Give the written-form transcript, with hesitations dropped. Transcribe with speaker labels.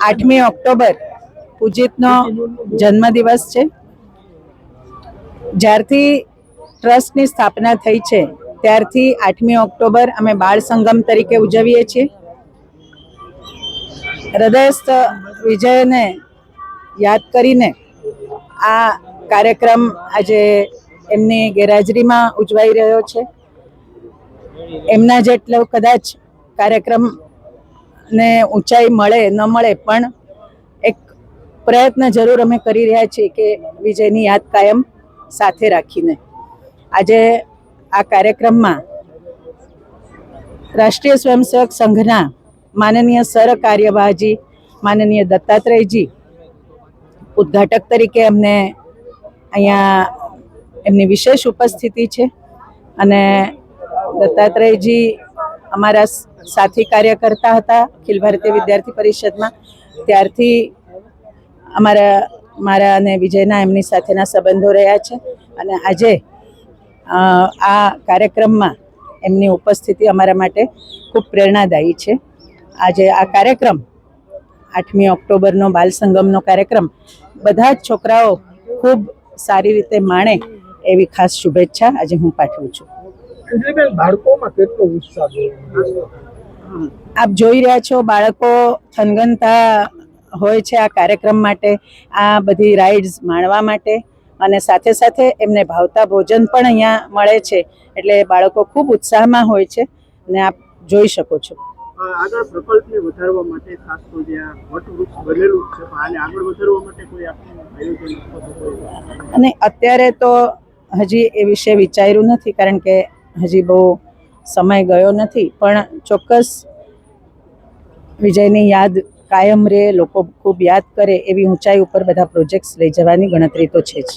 Speaker 1: 8મી October પૂજિતનો જન્મદિવસ છે। જ્યારથી ટ્રસ્ટની સ્થાપના થઈ છે ત્યારથી 8મી ઓક્ટોબર અમે બાળ સંગમ તરીકે ઉજવીએ છીએ। હૃદયસ્થ વિજયને યાદ કરીને આ કાર્યક્રમ આજે એમની ગેરહાજરીમાં ઉજવાઈ રહ્યો છે। એમના જેટલો કદાચ કાર્યક્રમને ઊંચાઈ મળે ન મળે પણ એક પ્રયત્ન જરૂર અમે કરી રહ્યા છીએ કે વિજયની યાદ કાયમ સાથે રાખીને આજે આ કાર્યક્રમમાં રાષ્ટ્રીય સ્વયંસેવક સંઘના માનનીય સર કાર્યવાહજી માનનીય દત્તાત્રેયજી ઉદ્ઘાટક તરીકે અમને અહીંયા એમની વિશેષ ઉપસ્થિતિ છે અને દત્તાત્રેયજી અમારા સાથી કાર્યકર્તા હતા અખિલ ભારતીય વિદ્યાર્થી પરિષદમાં। ત્યારથી મારા અને વિજયના એમની સાથેના સંબંધો રહ્યા છે અને આજે આ કાર્યક્રમમાં એમની ઉપસ્થિતિ અમારા માટે ખૂબ પ્રેરણાદાયી છે। આજે આ કાર્યક્રમ 8મી ઓક્ટોબરનો બાલ સંગમનો કાર્યક્રમ બધા જ છોકરાઓ ખૂબ સારી રીતે માણે એવી ખાસ શુભેચ્છા આજે હું પાઠવું છું। આપ જોઈ રહ્યા છો બાળકો થનગનતા હોય છે આ કાર્યક્રમ માટે, આ બધી રાઇડ્સ માણવા માટે અને સાથે સાથે એમને ભાવતા ભોજન પણ અહીંયા મળે છે એટલે બાળકો ખૂબ ઉત્સાહમાં હોય છે અને આપ જોઈ શકો છો।
Speaker 2: આગળ પ્રકલ્પને વધારવા માટે ખાસ તો જ્યાં વટવૃક્ષ બનેલું છે આને આગળ વધારવા માટે કોઈ આયોજન
Speaker 1: અને અત્યારે તો હજી એ વિશે વિચાર્યું નથી કારણ કે હજી બહુ સમય ગયો નથી, પણ ચોક્કસ વિજયની યાદ કાયમ રહે, લોકો ખૂબ યાદ કરે એવી ઊંચાઈ ઉપર બધા પ્રોજેક્ટ્સ લઈ જવાની ગણતરી તો છે જ।